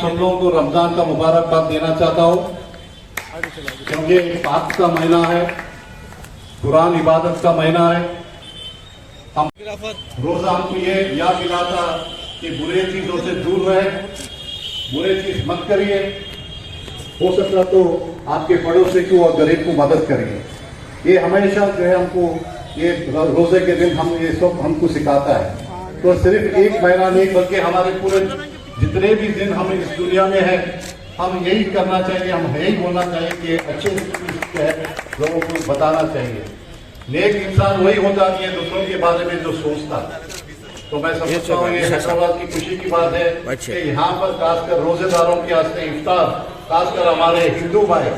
सब लोगों को रमजान का मुबारकबाद देना चाहता हूँ, क्योंकि पाक का महीना है, कुरान इबादत का महीना है। हम रोजा हमको ये याद दिलाता कि बुरे चीजों से दूर रहे, बुरे चीज मत करिए, हो सकता तो आपके पड़ोसी को और गरीब को मदद करिए। ये हमेशा जो है हमको ये रोजे के दिन हम ये सब हमको सिखाता है। तो सिर्फ एक महीना नहीं बल्कि हमारे पूरे जितने भी दिन हम इस दुनिया में हैं, हम यही करना चाहिए, हम यही बोलना चाहिए कि अच्छे जो है लोगों को बताना चाहिए। नेक इंसान वही होता है दूसरों के बारे में जो सोचता। तो मैं समझता हूँ ये हैदराबाद की खुशी की बात है कि यहाँ पर खासकर रोजेदारों के वास्ते इफ्तार, खासकर हमारे हिंदू भाई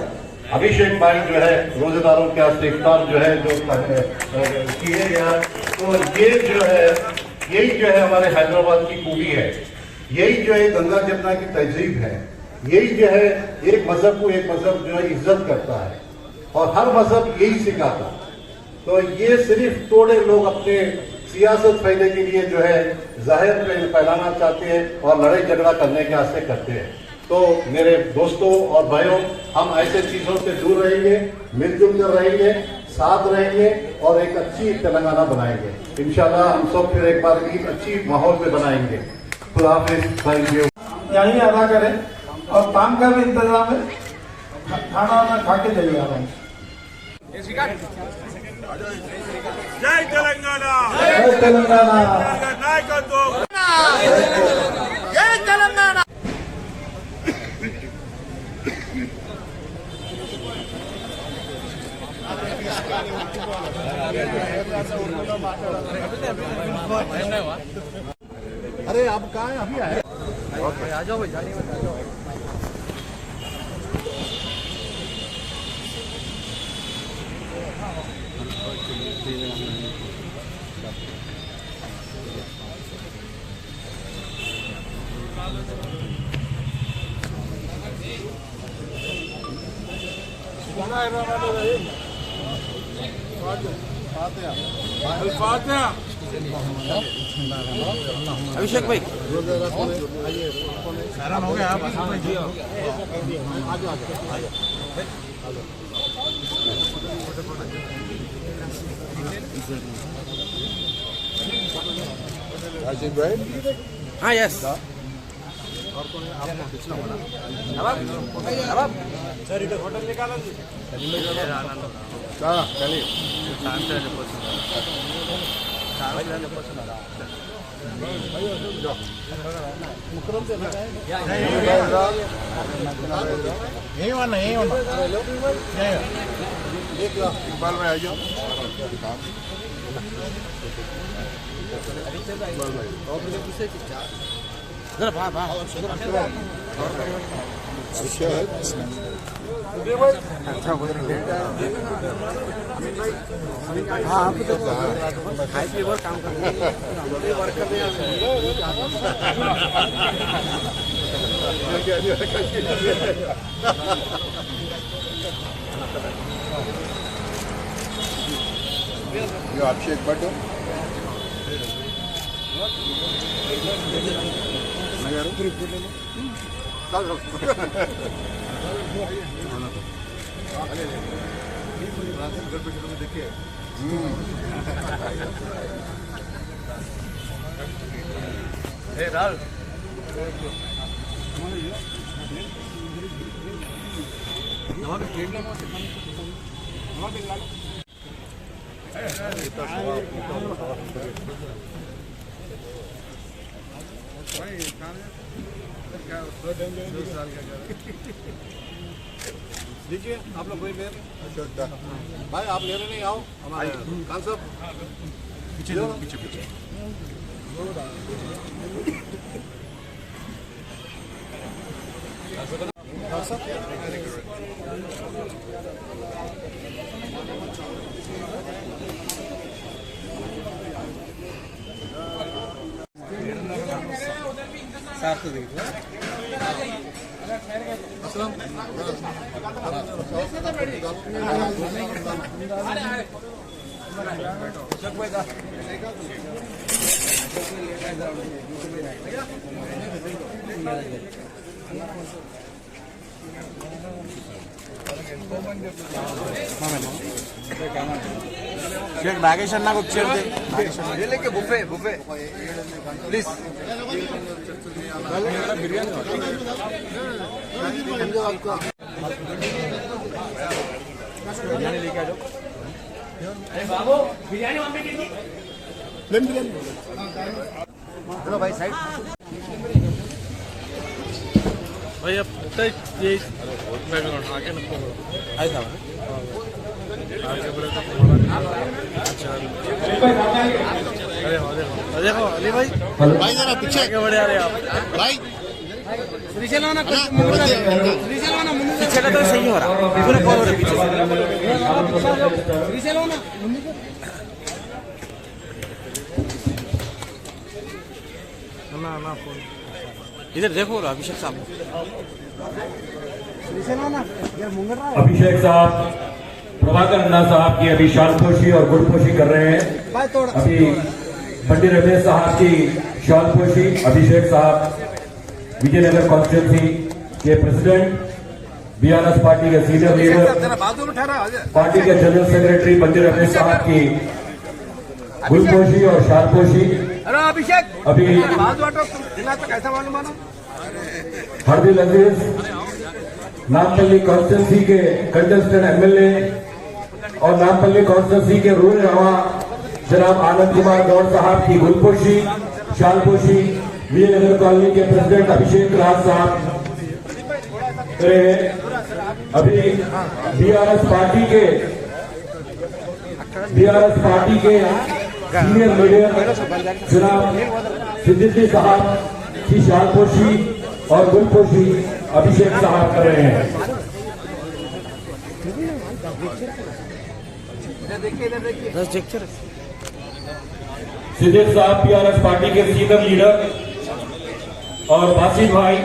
अभिषेक भाई जो है रोजेदारों के वास्ते इफ्तार जो है जो किए गया। तो ये जो है यही जो है हमारे हैदराबाद की खूबी है, यही जो है गंगा जमुना की तहजीब है, यही जो है एक मजहब को एक मजहब जो है इज्जत करता है और हर मजहब यही सिखाता। तो ये सिर्फ थोड़े लोग अपने सियासत फैलने के लिए जो है जाहिर फैलाना चाहते हैं और लड़ाई झगड़ा करने के वास्ते करते हैं। तो मेरे दोस्तों और भाइयों, हम ऐसे चीजों से दूर रहेंगे, मिलजुल कर रहेंगे, साथ रहेंगे और एक अच्छी तेलंगाना बनाएंगे। इंशाल्लाह हम सब फिर एक बार एक अच्छी माहौल में बनाएंगे। खुदा हाफिज़, थैंक यू। यहीं अदा करें और काम का भी इंतजाम है, खाना वाना खा के चले आराम से। जय तेलंगाना, जय तेलंगाना, नायकत्व, जय तेलंगाना। अरे आप कहाँ हैं? अभी आए? आ जाओ भाई, जाने मत, आ जाओ। अभिषेक भाई हैरान हो गया आप। हाँ यस सर इधर होटल निकाला यही होना, यही होना। इकबाल में आ जाओ। हाँ, आप तो हाई लेवल काम कर रहे हैं, वर्क कर रहे यो अभिषेक भट्ट देखिए देखिए आप लोग कोई भाई आप लेने नहीं आओ हमारे खान साहब पीछे पीछे पीछे। साथ देखिए शेख नागेश अन्ना को चेयर दे ये लेके बुफे बुफे प्लीज बिरयानी लेके आ जाओ बाबू बिरयानी वहां पे कीजिए चलो भाई साइड भाई अब ये बैकग्राउंड आगे नको आई था आगे बड़े अच्छा अरे देखो अली भाई भाई जरा पीछे आगे बढ़े आ रहे आप भाई पीछे लो ना पीछे का तो सही हो रहा पूरे कॉल हो रहे पीछे पीछे लो ना ना फोन इधर देखो अभिषेक साहब पीछे लो ना यार मुंगल रहा है अभिषेक साहब प्रभाकर अन्ना साहब की अभी शालपोशी और गुड़पोशी कर रहे हैं। अभी पंडित रमेश साहब की शालपोशी अभिषेक साहब विजयनगर कॉन्स्टिट्यूंसी के प्रेसिडेंट, बीआरएस पार्टी के सीनियर लीडर, पार्टी के जनरल सेक्रेटरी पंडित रमेश साहब की गुड़पोशी और शालपोशी अभी हरदिल अजीज नामपल्ली कॉन्स्टिट्यूंसी के कंटेस्टेंट एमएलए और नामपल्ली कॉन्स्टिट्यूंसी के रूल रवा जनाब आनंद कुमार गौड़ साहब की गुलपोशी शालपोशी विजयनगर कॉलोनी के प्रेसिडेंट अभिषेक राज साहब करेंगे। अभी बीआरएस पार्टी के सीनियर लीडर जनाब सिद्दीकी साहब की शालपोशी और गुलपोशी अभिषेक साहब कर रहे हैं। सिद्दीक साहब बीआरएस पार्टी के सीनियर लीडर और बासिम भाई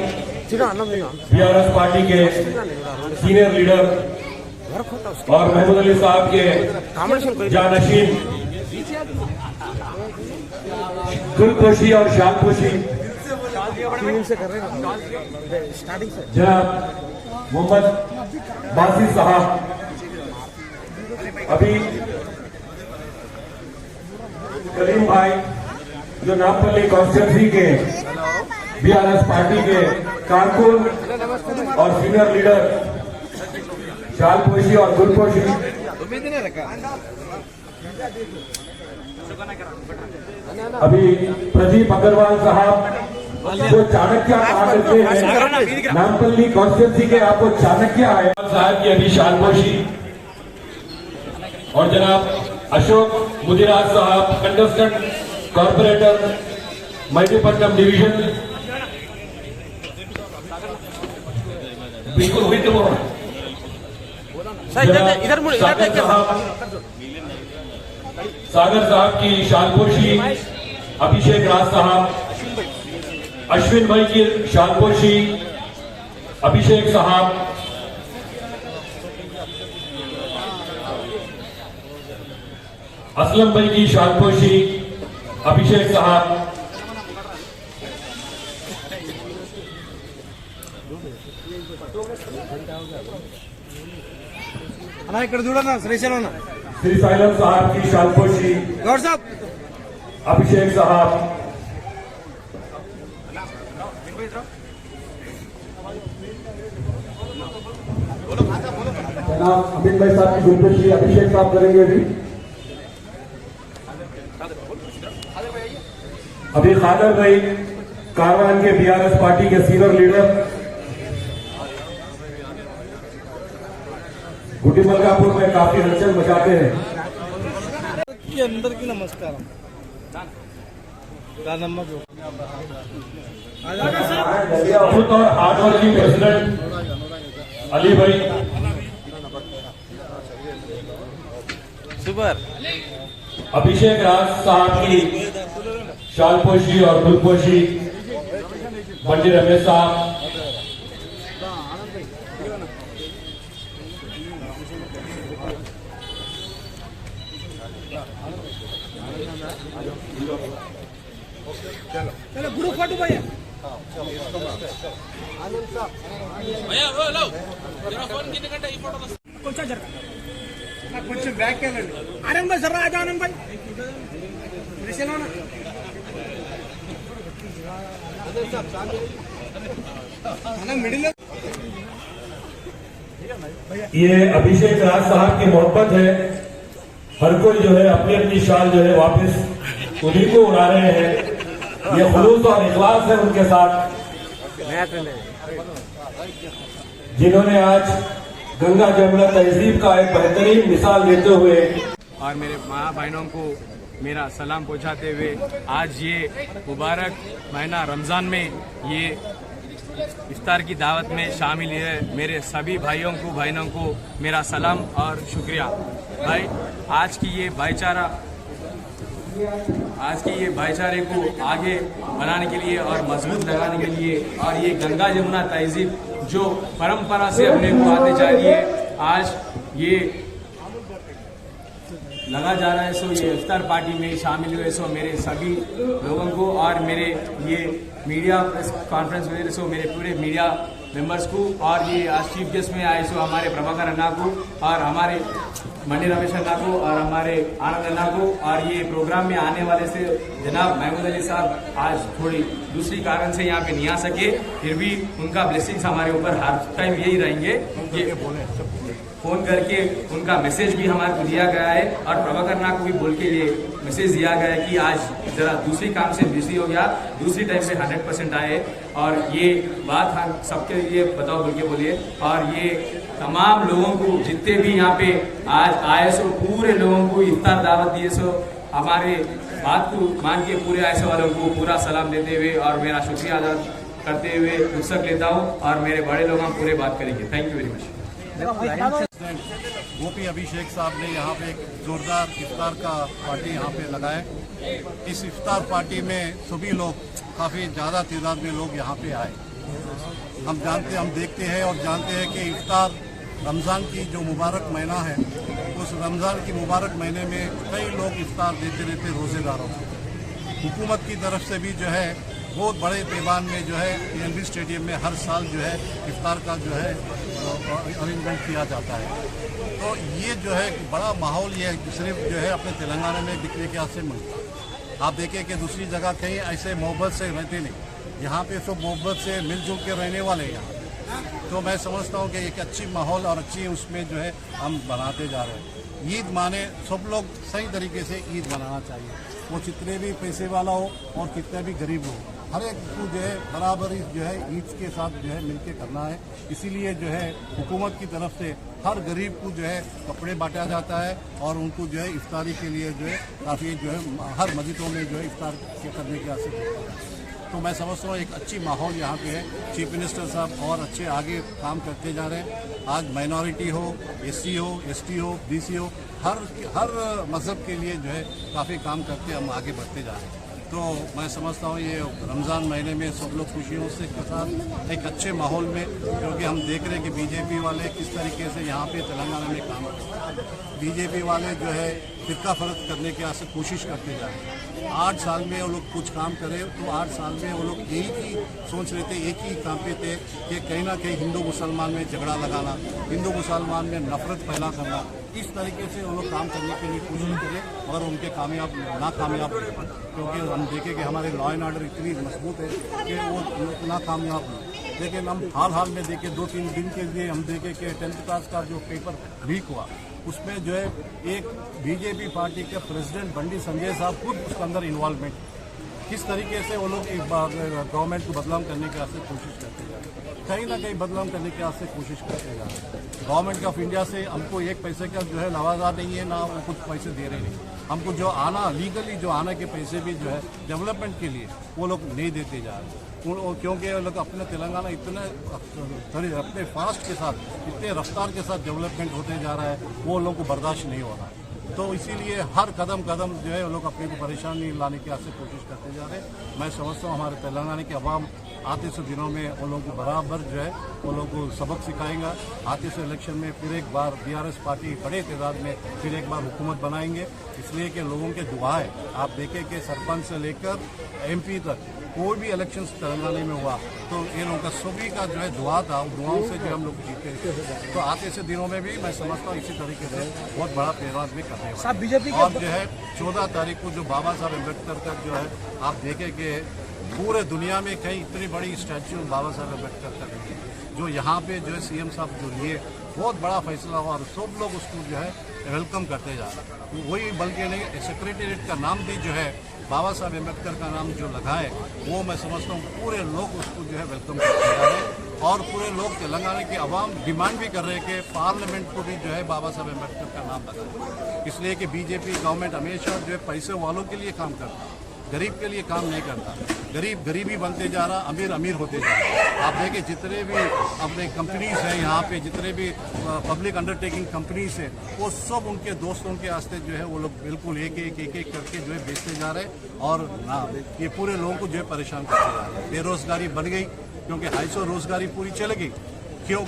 बीआरएस पार्टी के सीनियर लीडर और महमूद अली साहब के जानशीन गुलपोशी और शालपोशी जनाब मोहम्मद बासिर साहब अभी करीम भाई जो नामपल्ली कॉन्स्टिट्यूंसी के बीआरएस पार्टी के कारकुन और सीनियर लीडर शालपोशी और गुलपोशी अभी प्रदीप अग्रवाल साहब जो चाणक्य कहा करते हैं नामपल्ली कॉन्स्टिट्यूंसी के आपको चाणक्य आए साहब की अभी शालपोशी और जनाब अशोक मुदिराज साहब कंटेस्टेंट कॉर्पोरेटर मल्टीपट्टनम डिवीजन बिल्कुल हुई तो इधर मुड़ सागर साहब की शालपोशी अभिषेक राज साहब, अश्विन भाई की शालपोशी अभिषेक साहब, असलम भाई की शालपोशी अभिषेक साहब, श्री साइलम साहब की शालपोशी गौर साहब अभिषेक साहब, जनाब अमित भाई साहब की गुलपोशी अभिषेक साहब करेंगे। अभी खादर भाई कारवान के बीआरएस पार्टी के सीनियर लीडर, गुटी मलकापुर में काफी हलचल मचाते हैं। के अंदर की नमस्कार खुद और हार्ड वर्किंग प्रेसिडेंट अली भाई सुपर अभिषेक राज साहब की शालपोशी और गुलपोशी पंडित रमेश साहब, चलो गुरु फाटू भैया కొంచెం జరగ కొంచెం బ్యాక్ వెళ్ళండి. ఆనంద్ భాయ్ సర్రా ఆజా ఆనంద్ భాయ్ శ్రీశైలం मिडिल ये अभिषेक राज साहब की मोहब्बत है। हर कोई जो है अपनी अपनी शाल जो है वापस उन्हीं को उड़ा रहे हैं। ये खुलूस और इखलास है उनके साथ, जिन्होंने आज गंगा जमुना तहजीब का एक बेहतरीन मिसाल देते हुए और मेरे माँ बहनों को मेरा सलाम पहुंचाते हुए आज ये मुबारक महीना रमज़ान में ये इफ्तार की दावत में शामिल है। मेरे सभी भाइयों को बहनों को मेरा सलाम और शुक्रिया। भाई आज की ये भाईचारे को आगे बढ़ाने के लिए और मजबूत लगाने के लिए और ये गंगा जमुना तहजीब जो परंपरा से अपने को आते जा रही है, आज ये लगा जा रहा है। सो ये इफ्तार पार्टी में शामिल हुए सो मेरे सभी लोगों को और मेरे ये मीडिया प्रेस कॉन्फ्रेंस में सो मेरे पूरे मीडिया मेंबर्स को और ये आज चीफ गेस्ट में आए सो हमारे प्रभाकर अन्ना को और हमारे मंडी रमेश अन्ना को और हमारे आनंद अन्ना को और ये प्रोग्राम में आने वाले से जनाब महमूद अली साहब आज थोड़ी दूसरी कारण से यहाँ पे नहीं आ सके, फिर भी उनका ब्लेसिंग्स हमारे ऊपर हर टाइम यही रहेंगे। ये फोन करके उनका मैसेज भी हमारे को दिया गया है और प्रभाकर अन्ना को भी बोल के ये मैसेज दिया गया है कि आज जरा दूसरी काम से बिजी हो गया, दूसरी टाइम से 100% आए और ये बात हम सबके लिए बताओ बोल के बोलिए। और ये तमाम लोगों को जितने भी यहाँ पे आज आए सो पूरे लोगों को इफ्तार दावत दिए सो हमारे बात को मान के पूरे आए वालों को पूरा सलाम देते हुए और मेरा शुक्रिया अदा करते हुए रुखसत लेता हूँ और मेरे बड़े लोग हम पूरे बात करेंगे। Thank you very much. Gopi Abhishek साहब ने यहाँ पे एक जोरदार इफ्तार का पार्टी यहाँ पे लगाए। इस इफ्तार पार्टी में सभी लोग काफ़ी ज़्यादा तादाद में लोग यहाँ पे आए। हम देखते हैं और जानते हैं कि इफ्तार रमज़ान की जो मुबारक महीना है, उस रमज़ान की मुबारक महीने में कई लोग इफ्तार देते रहते रोज़ेदारों को। हुकूमत की तरफ से भी जो है बहुत बड़े पैमाने में जो है PNB स्टेडियम में हर साल जो है इफ्तार का जो है अरेंजमेंट किया जाता है। तो ये जो है बड़ा माहौल ये सिर्फ जो है अपने तेलंगाना में दिखने के हाथ से मिलता है। आप देखें कि दूसरी जगह कहीं ऐसे मोहब्बत से रहते नहीं, यहाँ पे सब मोहब्बत से मिलजुल के रहने वाले हैं यहाँ। तो मैं समझता हूँ कि एक अच्छी माहौल और अच्छी उसमें जो है हम बनाते जा रहे हैं। ईद माने सब लोग सही तरीके से ईद मनाना चाहिए, वो जितने भी पैसे वाला हो और कितना भी गरीब हो, हर एक को जो है बराबरी जो है ईद के साथ जो है मिलके करना है। इसीलिए जो है हुकूमत की तरफ से हर गरीब को जो है कपड़े बांटा जाता है और उनको जो है इफ्तारी के लिए जो है काफ़ी जो है हर मस्जिदों में जो है इफ्तार करने की आदत है। तो मैं समझता हूँ एक अच्छी माहौल यहाँ पे है। चीफ मिनिस्टर साहब और अच्छे आगे काम करते जा रहे हैं। आज माइनॉरिटी हो, SC हो, ST हो, BC हो, हर मज़हब के लिए जो है काफ़ी काम करते हम आगे बढ़ते जा रहे हैं। तो मैं समझता हूँ ये रमज़ान महीने में सब लोग खुशियों से के साथ एक अच्छे माहौल में, क्योंकि हम देख रहे हैं कि BJP वाले किस तरीके से यहाँ पे तेलंगाना में काम करते हैं। BJP वाले जो है फिरका फर्क करने की कोशिश करते जा रहे हैं। 8 साल में वो लोग कुछ काम करे तो 8 साल में वो लोग यही की सोच रहे थे, एक ही काम पे थे कि कहीं ना कहीं हिंदू मुसलमान में झगड़ा लगाना, हिंदू मुसलमान में नफरत पैदा करना, इस तरीके से वो लोग काम करने के लिए कोशिश करें और उनके नाकामयाब हुए। क्योंकि हम देखें कि हमारे लॉ एंड ऑर्डर इतनी मजबूत है कि वो नाकामयाब हुए। लेकिन हम हाल में देखें 2-3 दिन के लिए हम देखें कि 10th क्लास का जो पेपर लीक हुआ, उसमें जो है एक BJP पार्टी के प्रेसिडेंट बंडी संजय साहब खुद उसके अंदर इन्वॉल्वमेंट, किस तरीके से वो लोग गवर्नमेंट को बदनाम करने के वास्ते कोशिश करते जा रहे हैं, कहीं ना कहीं बदनाम करने के वास्ते कोशिश करते जा रहे हैं। गवर्नमेंट ऑफ इंडिया से हमको 1 पैसे का जो है लवाजा नहीं है, ना वो कुछ पैसे दे रहे नहीं। हमको जो आना लीगली जो आने के पैसे भी जो है डेवलपमेंट के लिए वो लोग नहीं देते जा रहे, क्योंकि वो लोग अपने तेलंगाना इतने अपने फास्ट के साथ, इतने रफ्तार के साथ डेवलपमेंट होते जा रहा है, वो लोगों को बर्दाश्त नहीं हो रहा है। तो इसीलिए हर कदम जो है वो लोग अपने को परेशानी लाने की कोशिश करते जा रहे हैं। मैं समझता हूँ हमारे तेलंगाना के अवाम आते से दिनों में वो लोगों को बराबर जो है वो लोगों को सबक सिखाएंगा। आते से इलेक्शन में फिर एक बार BRS पार्टी बड़े तादाद में फिर एक बार हुकूमत बनाएंगे, इसलिए कि लोगों के दुआएं आप देखें कि सरपंच से लेकर MP तक कोई भी इलेक्शन तेलंगाना में हुआ तो ये लोगों का सभी का जो है दुआ था, दुआओं से जो हम लोग जीते। तो आते से दिनों में भी मैं समझता हूँ इसी तरीके से बहुत बड़ा प्रयास भी करने साहब बीजेपी और जो है 14 तारीख को जो बाबा साहब अम्बेडकर का जो है आप देखेंगे पूरे दुनिया में कहीं इतनी बड़ी स्टैच्यू बाबा साहब अम्बेडकर का नहीं है, जो यहाँ पे जो है सीएम साहब जो लिए बहुत बड़ा फैसला हुआ और सब लोग उसको जो है वेलकम करते जा रहे हैं। वही बल्कि नहीं सेक्रेटेरिएट का नाम भी जो है बाबा साहब अम्बेडकर का नाम जो लगाए वो मैं समझता हूँ पूरे लोग उसको जो है वेलकम करते जा रहे हैं और पूरे लोग तेलंगाना की आवाम डिमांड भी कर रहे हैं कि पार्लियामेंट को भी जो है बाबा साहब अम्बेडकर का नाम लगाए, इसलिए कि बीजेपी गवर्नमेंट हमेशा जो है पैसे वालों के लिए काम करता है, गरीब के लिए काम नहीं करता। गरीब गरीबी बनते जा रहा, अमीर अमीर होते जा रहा। आप देखिए जितने भी अपने कंपनीज हैं यहाँ पे, जितने भी पब्लिक अंडरटेकिंग कंपनीज है वो सब उनके दोस्तों के वास्ते जो है वो लोग बिल्कुल एक एक करके जो है बेचते जा रहे हैं और ना ये पूरे लोगों को जो है परेशान करते जा रहे हैं। बेरोजगारी बढ़ गई क्योंकि 250 रोजगारी पूरी चल गई, क्यों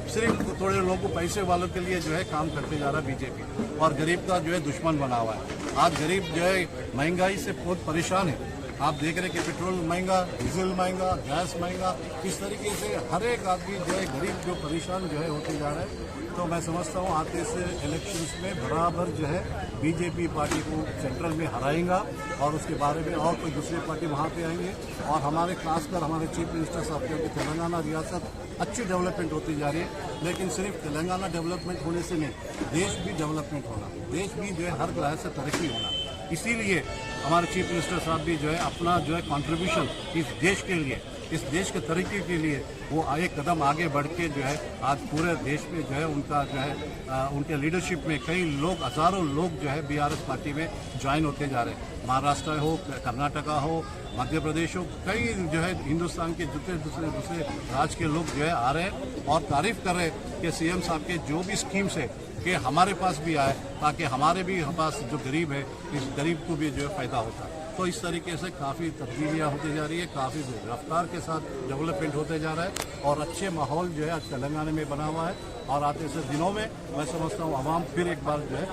सिर्फ थोड़े लोगों को पैसे वालों के लिए जो है काम करते जा रहा बीजेपी और गरीब का जो है दुश्मन बना हुआ है। आज गरीब जो है महंगाई से बहुत परेशान है। आप देख रहे हैं कि पेट्रोल महंगा, डीजल महंगा, गैस महंगा, इस तरीके से हर एक आदमी जो है गरीब जो परेशान जो है होते जा रहे हैं। तो मैं समझता हूँ आते से इलेक्शंस में बराबर जो है बीजेपी पार्टी को सेंट्रल में हराएगा और उसके बारे में और कोई दूसरी पार्टी वहाँ पे आएंगे और हमारे खासकर हमारे चीफ मिनिस्टर साहब क्योंकि तेलंगाना रियासत अच्छी डेवलपमेंट होती जा रही है, लेकिन सिर्फ तेलंगाना डेवलपमेंट होने से नहीं, देश भी डेवलपमेंट होना, देश भी जो है हर तरह से तरक्की होना। इसीलिए हमारे चीफ मिनिस्टर साहब भी जो है अपना जो है कंट्रीब्यूशन इस देश के लिए, इस देश के तरक्की के लिए वो एक कदम आगे बढ़ के जो है आज पूरे देश में जो है उनका जो है उनके लीडरशिप में कई लोग, हजारों लोग जो है बीआरएस पार्टी में ज्वाइन होते जा रहे हैं। महाराष्ट्र हो, कर्नाटका हो, मध्य प्रदेश हो, कई जो है हिंदुस्तान के दूसरे राज्य के लोग जो है आ रहे हैं और तारीफ कर रहे हैं कि सीएम साहब के जो भी स्कीम्स है कि हमारे पास भी आए ताकि हमारे भी पास जो गरीब है इस गरीब को भी जो है फायदा होता है। तो इस तरीके से काफ़ी तब्दीलियाँ होती जा रही है, काफ़ी रफ्तार के साथ डेवलपमेंट होते जा रहा है और अच्छे माहौल जो है आज तेलंगाना में बना हुआ है और आते से दिनों में मैं समझता हूँ आवाम फिर एक बार जो है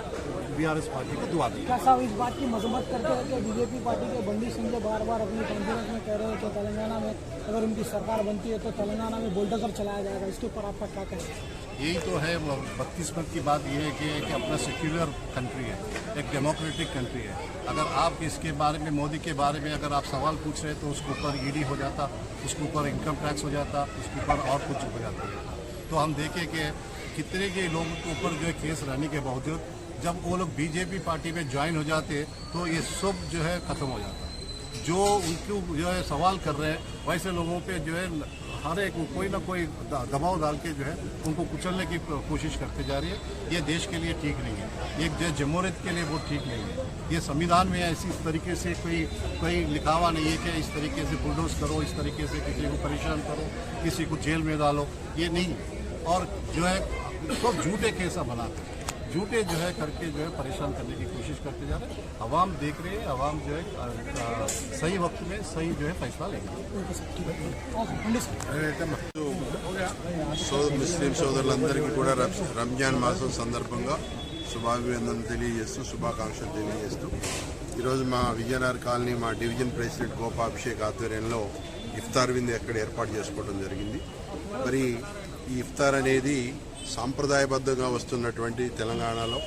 बीआरएस पार्टी को दुआ दी। क्या साहब इस बात की मजम्मत करते हैं कि बीजेपी पार्टी के बंडी सिंह बार बार अपनी कॉन्फ्रेंस में कह रहे हैं कि तेलंगाना में अगर उनकी सरकार बनती है तो तेलंगाना में बुलडोजर चलाया जाएगा, इसके ऊपर आपका क्या कहना है? यही तो है 32 की बात ये है कि अपना सेक्युलर कंट्री है, एक डेमोक्रेटिक कंट्री है। अगर आप इसके बारे में, मोदी के बारे में अगर आप सवाल पूछ रहे हैं तो उसके ऊपर ईडी हो जाता, उसके ऊपर इनकम टैक्स हो जाता, उसके ऊपर और कुछ हो जाता है। तो हम देखें कि कितने के लोगों के ऊपर जो है केस रहने के बावजूद जब वो लोग बीजेपी पार्टी में ज्वाइन हो जाते तो ये सब जो है ख़त्म हो जाता। जो उनको जो है सवाल कर रहे हैं वैसे लोगों पे जो है हर एक कोई ना कोई दबाव डाल के जो है उनको कुचलने की कोशिश करते जा रही है। ये देश के लिए ठीक नहीं है, एक जो जमहूरियत के लिए वो ठीक नहीं है। ये संविधान में ऐसी इस तरीके से कोई लिखा हुआ नहीं है कि इस तरीके से बुलडोज करो, इस तरीके से किसी को परेशान करो, किसी को जेल में डालो, ये नहीं। और जो है सब झूठे केसा बनाते हैं, झूठे जो है करके जो है परेशान करने की कोशिश करते जा रहे हैं। अवाम देख रही है, अवाम जो है सही वक्त में सही जो है फैसला लेगी। ముస్లిం సోదరులందరికీ కూడా రంజాన్ మాసం సందర్భంగా శుభాభివందనలు తెలియజేస్తూ శుభాకాంక్షలు తెలియజేస్తూ ఈరోజు మా విజయనగర్ కాలనీ మా డివిజన్ ప్రెసిడెంట్ గోపాభిషేక్ ఆధ్వర్యంలో ఇఫ్తార్ విందు ఎక్కడ ఏర్పాటు చేసుకోవడం జరిగింది. మరి ఈ ఇఫ్తార్ అనేది సాంప్రదాయబద్ధంగా వస్తున్నటువంటి తెలంగాణలో,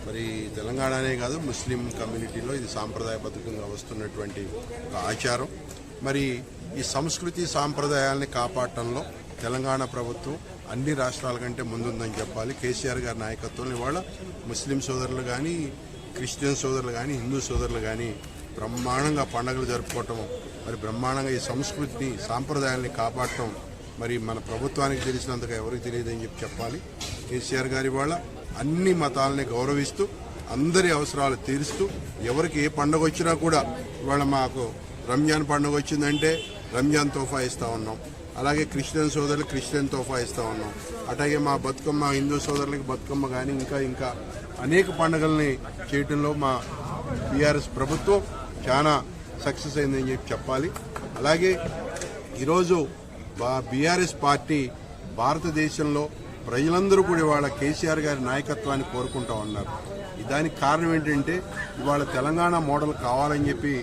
మరి తెలంగాణనే కాదు ముస్లిం కమ్యూనిటీలో ఇది సాంప్రదాయబద్ధంగా వస్తున్నటువంటి ఒక ఆచారం. మరి ఈ సంస్కృతి సాంప్రదాయాల్ని కాపాడటంలో తెలంగాణ ప్రభుత్వం అన్ని రాష్ట్రాల కంటే ముందుందని చెప్పాలి. కేసీఆర్ గారి నాయకత్వంలో ఇవాళ ముస్లిం సోదరులు కానీ, క్రిస్టియన్ సోదరులు కానీ, హిందూ సోదరులు కానీ బ్రహ్మాండంగా పండుగలు జరుపుకోవటం, మరి బ్రహ్మాండంగా ఈ సంస్కృతిని సాంప్రదాయాల్ని కాపాడటం మరి మన ప్రభుత్వానికి తెలిసినంతగా ఎవరికి తెలియదని చెప్పాలి. కేసీఆర్ గారి వాళ్ళ అన్ని మతాలని గౌరవిస్తూ అందరి అవసరాలు తీరుస్తూ ఎవరికి ఏ పండుగ వచ్చినా కూడా ఇవాళ మాకు రంజాన్ పండుగ వచ్చిందంటే రంజాన్ తోఫా ఇస్తూ ఉన్నాం, అలాగే క్రిస్టియన్ సోదరులకు క్రిస్టియన్ తోఫా ఇస్తూ ఉన్నాం, అట్లాగే మా బతుకమ్మ హిందూ సోదరులకి బతుకమ్మ కానీ ఇంకా అనేక పండుగల్ని చేయటంలో మా బీఆర్ఎస్ ప్రభుత్వం చాలా సక్సెస్ అయిందని చెప్పాలి. అలాగే ఈరోజు బీఆర్ఎస్ పార్టీ భారతదేశంలో ప్రజలందరూ కూడా ఇవాళ కేసీఆర్ గారి నాయకత్వాన్ని కోరుకుంటా ఉన్నారు. దానికి కారణం ఏంటంటే ఇవాళ తెలంగాణ మోడల్ కావాలని చెప్పి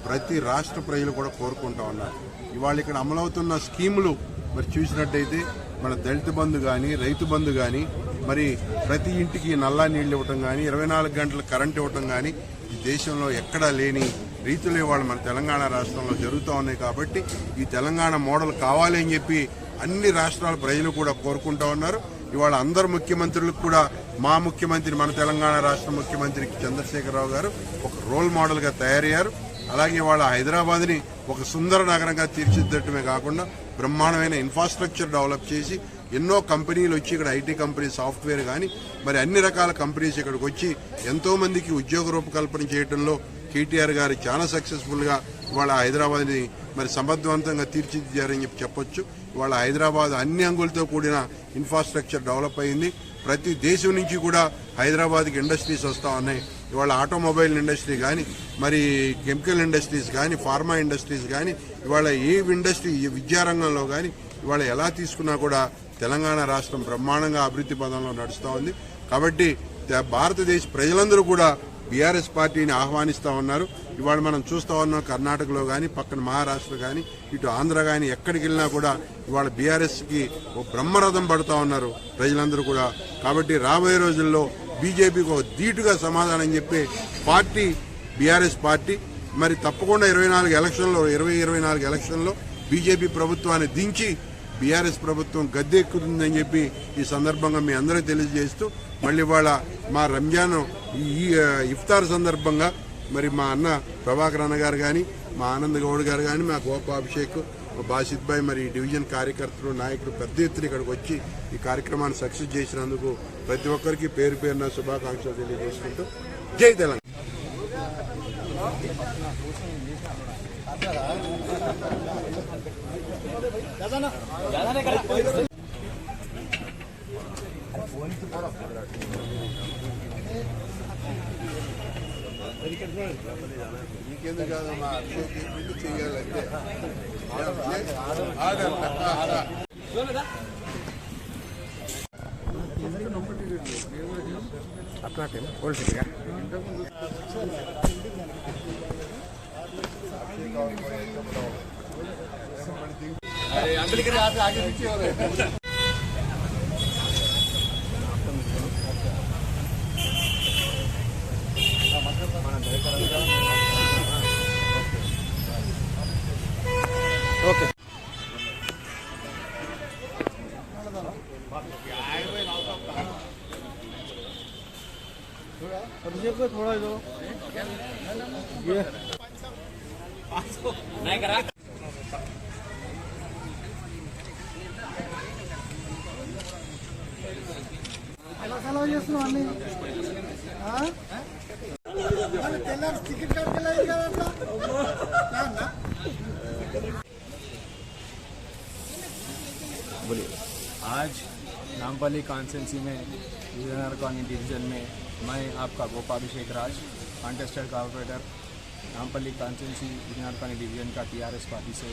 ప్రతి రాష్ట్ర ప్రజలు కూడా కోరుకుంటా ఉన్నారు. ఇవాళ ఇక్కడ అమలవుతున్న స్కీములు మరి చూసినట్టయితే మన దళిత బంధు కానీ, రైతు బంధు కానీ, మరి ప్రతి ఇంటికి నల్లా నీళ్లు ఇవ్వటం కానీ, 24 గంటల కరెంట్ ఇవ్వటం కానీ ఈ దేశంలో ఎక్కడా లేని రీతులు ఇవాళ మన తెలంగాణ రాష్ట్రంలో జరుగుతూ ఉన్నాయి. కాబట్టి ఈ తెలంగాణ మోడల్ కావాలి అని చెప్పి అన్ని రాష్ట్రాల ప్రజలు కూడా కోరుకుంటా ఉన్నారు. ఇవాళ అందరు ముఖ్యమంత్రులకు కూడా మా ముఖ్యమంత్రి, మన తెలంగాణ రాష్ట్ర ముఖ్యమంత్రి చంద్రశేఖరరావు గారు ఒక రోల్ మోడల్గా తయారయ్యారు. అలాగే ఇవాళ హైదరాబాద్ని ఒక సుందర నగరంగా తీర్చిదిద్దటమే కాకుండా బ్రహ్మాండమైన ఇన్ఫ్రాస్ట్రక్చర్ డెవలప్ చేసి ఎన్నో కంపెనీలు వచ్చి ఇక్కడ ఐటీ కంపెనీ, సాఫ్ట్వేర్ కానీ మరి అన్ని రకాల కంపెనీస్ ఇక్కడికి వచ్చి ఎంతో మందికి ఉద్యోగ రూపకల్పన చేయడంలో కేటీఆర్ గారు చాలా సక్సెస్ఫుల్గా ఇవాళ హైదరాబాద్ని మరి సమర్థవంతంగా తీర్చిదిద్దారని చెప్పొచ్చు. ఇవాళ హైదరాబాద్ అన్ని అంగులతో కూడిన ఇన్ఫ్రాస్ట్రక్చర్ డెవలప్ అయింది. ప్రతి దేశం నుంచి కూడా హైదరాబాద్కి ఇండస్ట్రీస్ వస్తూ ఉన్నాయి. ఇవాళ ఆటోమొబైల్ ఇండస్ట్రీ కానీ, మరి కెమికల్ ఇండస్ట్రీస్ కానీ, ఫార్మా ఇండస్ట్రీస్ కానీ, ఇవాళ ఏ ఇండస్ట్రీ విద్యారంగంలో కానీ ఇవాళ ఎలా తీసుకున్నా కూడా తెలంగాణ రాష్ట్రం బ్రహ్మాండంగా అభివృద్ధి పదంలో నడుస్తూ ఉంది. కాబట్టి భారతదేశ ప్రజలందరూ కూడా బీఆర్ఎస్ పార్టీని ఆహ్వానిస్తూ ఉన్నారు. ఇవాళ మనం చూస్తూ ఉన్నాం కర్ణాటకలో కానీ, పక్కన మహారాష్ట్ర కానీ, ఇటు ఆంధ్ర కానీ ఎక్కడికి వెళ్ళినా కూడా ఇవాళ బీఆర్ఎస్కి ఓ బ్రహ్మరథం పడుతూ ఉన్నారు ప్రజలందరూ కూడా. కాబట్టి రాబోయే రోజుల్లో బీజేపీకి ఒక ధీటుగా సమాధానం చెప్పే పార్టీ బీఆర్ఎస్ పార్టీ. మరి తప్పకుండా 2024 ఎలక్షన్లో బీజేపీ ప్రభుత్వాన్ని దించి బీఆర్ఎస్ ప్రభుత్వం గద్దెక్కుతుందని చెప్పి ఈ సందర్భంగా మీ అందరూ తెలియజేస్తూ, మళ్ళీ ఇవాళ మా రంజాన్ ఈ ఇఫ్తార్ సందర్భంగా మరి మా అన్న ప్రభాకర్ అన్న గారు కానీ, మా ఆనంద్ గౌడ్ గారు కానీ, మా గోపాభిషేక్, మా బాసిత్ భాయ్, మరి డివిజన్ కార్యకర్తలు, నాయకులు పెద్ద ఎత్తున ఇక్కడికి వచ్చి ఈ కార్యక్రమాన్ని సక్సెస్ చేసినందుకు ప్రతి ఒక్కరికి పేరు పేరున శుభాకాంక్షలు తెలియజేసుకుంటూ జై తెలంగాణ. నీకెందుకు కాదు మా అభిషేక్ చేయాలంటే थोड़ा दो ये नहीं करा ఎలా చేస్తున్నావు అన్ని తెల్లారి టికెట్ కట్టలేదు కదా बोलिए। आज नामपल्ली कॉन्स्टिट्यूंसी में विजयनगर कॉलोनी डिवीजन में मैं आपका Gopabhishek Raj, contested corporator, Nampally constituency Vijayanagar colony division का टीआरएस पार्टी से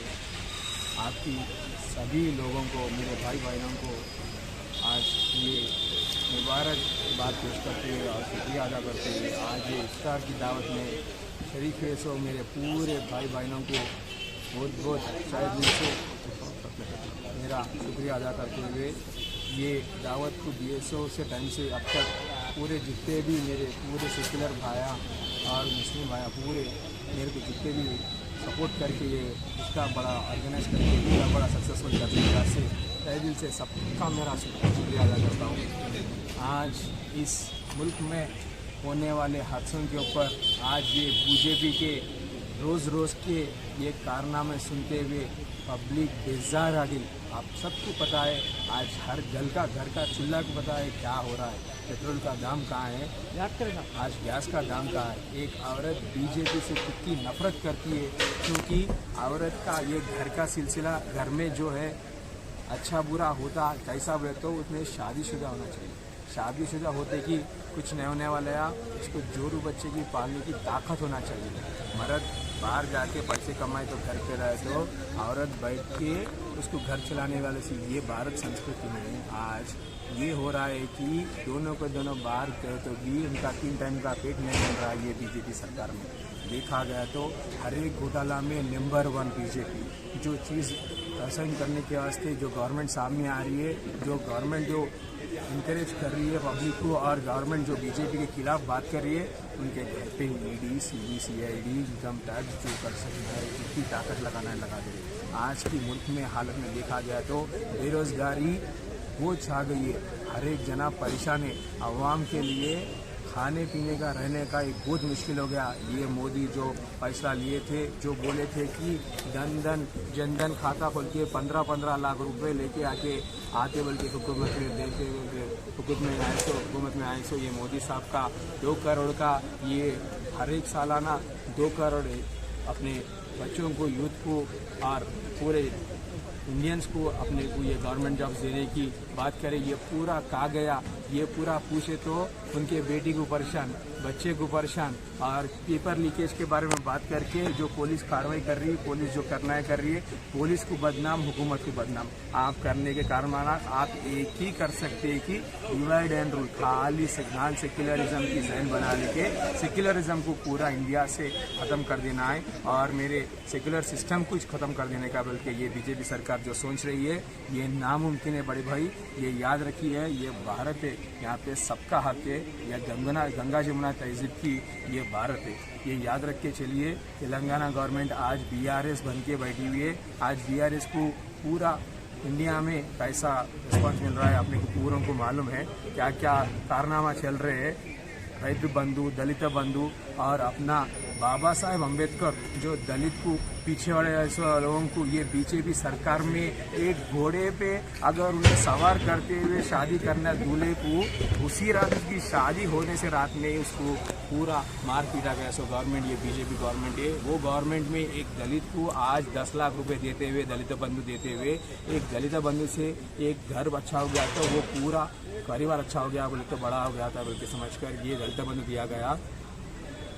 आपकी सभी लोगों को, मेरे भाई बहनों को आज ये मुबारक बात पेश करते हुए और शुक्रिया अदा करते हुए आज ये इफ्तार की दावत में शरीक हुए सो मेरे पूरे भाई बहनों को बहुत बहुत शायद दिल से मेरा शुक्रिया अदा करते हुए ये दावत को BSO से टाइम से अब तक पूरे जितने भी मेरे पूरे सेक्युलर भाया और मुस्लिम भाया पूरे मेरे को जितने भी सपोर्ट करके ये इसका बड़ा ऑर्गेनाइज करके इतना बड़ा सक्सेसफुल करने की वजह से तहे दिल से सबका मेरा शुक्रिया अदा करता हूँ। आज इस मुल्क में होने वाले हादसों के ऊपर आज ये बीजेपी के रोज़ रोज़ के ये कारनामे सुनते हुए पब्लिक बेजार आदिल, आप सबको पता है आज हर घर का चूल्हा को पता है क्या हो रहा है, पेट्रोल का दाम कहाँ है, आज गैस का दाम कहाँ है। एक औरत बीजेपी से कितनी नफरत करती है क्योंकि औरत का ये घर का सिलसिला, घर में जो है अच्छा बुरा होता कैसा भी तो उसमें शादीशुदा होना चाहिए। शादीशुदा होते कि कुछ नहीं होने वाला है। उसको जोरू बच्चे की पालने की ताकत होना चाहिए। मर्द बाहर जाके पैसे कमाए तो घर पे रहे, तो औरत बैठ के उसको घर चलाने वाले से, ये भारत संस्कृति में आज ये हो रहा है कि दोनों को दोनों बाहर गए तो भी उनका 3 टाइम का पेट नहीं मिल रहा है। ये बीजेपी सरकार में देखा गया तो हर एक घोटाला में नंबर 1 बीजेपी। जो चीज़ पसंद करने के वास्ते जो गवर्नमेंट सामने आ रही है, जो गवर्नमेंट जो इंकरेज कर रही है पब्लिक को, और गवर्नमेंट जो बीजेपी के खिलाफ बात कर रही है, उनके घर पे ईडी, CBI, इनकम टैक्स जो कर सकता है जितनी ताकत लगाना है लगा दे रही है। आज की मुल्क में हालत में देखा गया तो बेरोज़गारी वो छा गई है। हर एक जना परेशान है। आवाम के लिए खाने पीने का, रहने का एक बहुत मुश्किल हो गया। ये मोदी जो फैसला लिए थे, जो बोले थे कि जनधन खाता खोल के 15-15 लाख रुपए लेके आते बोल के हुकूमत में देते, हुकूमत में आए सो ये मोदी साहब का 2 करोड़ का ये हर एक सालाना 2 करोड़ अपने बच्चों को, यूथ को और पूरे इंडियंस को अपने को ये गवर्नमेंट जॉब्स देने की बात करें, ये पूरा कहा गया। ये पूरा पूछे तो उनके बेटी को परेशान, बच्चे को परेशान, और पेपर लीकेज के बारे में बात करके जो पुलिस कार्रवाई कर रही है, पुलिस जो करना है कर रही है, पुलिस को बदनाम, हुकूमत को बदनाम आप करने के कारण आप एक ही कर सकते हैं कि डिवाइड एंड रूल, खाली सिद्धांत सेक्युलरिज्म की जहन बना लेके सेक्युलरिज्म को पूरा इंडिया से ख़त्म कर देना है और मेरे सेक्युलर सिस्टम को ख़त्म कर देने का, बल्कि ये बीजेपी सरकार जो सोच रही है ये नामुमकिन है। बड़े भाई ये याद रखिए, ये भारत है, यहाँ पे सबका हक है। यह गंगा जमुना तहजीब की ये भारत है, ये याद रख के चलिए। तेलंगाना गवर्नमेंट आज BRS बन के बैठी हुई है। आज BRS को पूरा इंडिया में कैसा रिस्पॉन्स मिल रहा है अपने को पूरों को मालूम है, क्या क्या कारनामा चल रहे हैं। रैत बंधु, दलित बंधु और अपना बाबा साहेब अम्बेडकर जो दलित को पीछे वाले ऐसे लोगों को ये बीजेपी सरकार में एक घोड़े पे अगर उन्हें सवार करते हुए शादी करना दूल्हे को, उसी रात की शादी होने से रात में उसको पूरा मार पीटा गया। सो गवर्नमेंट, ये बीजेपी गवर्नमेंट है, वो गवर्नमेंट में एक दलित को आज 10 लाख रुपए देते हुए, दलित बंधु देते हुए, एक दलित बंधु से एक घर अच्छा हो गया तो वो पूरा परिवार अच्छा हो गया बोले तो बड़ा हो गया था बोल के समझकर ये दलित बंधु दिया गया।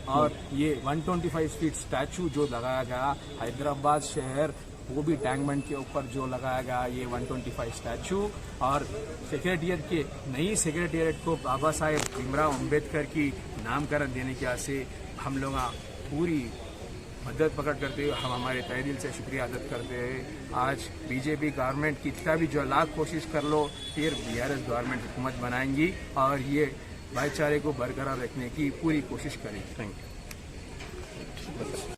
और ये 125 फीट स्टैचू जो लगाया गया हैदराबाद शहर, वो भी टैंक बंड के ऊपर जो लगाया गया ये 125 स्टैचू, और सेक्रेटेरिएट के नई सेक्रेटेरिएट को बाबा साहेब भीमराव अम्बेडकर की नामकरण देने के से हम लोग पूरी मदद पकड़ करते हुए हम हमारे तहे दिल से शुक्रिया अदा करते हैं। आज बीजेपी गवर्नमेंट कितना भी जो लाख कोशिश कर लो, फिर BRS गवर्नमेंट हुकूमत बनाएंगी और ये भाईचारे को बरकरार रखने की पूरी कोशिश करें। Thank you.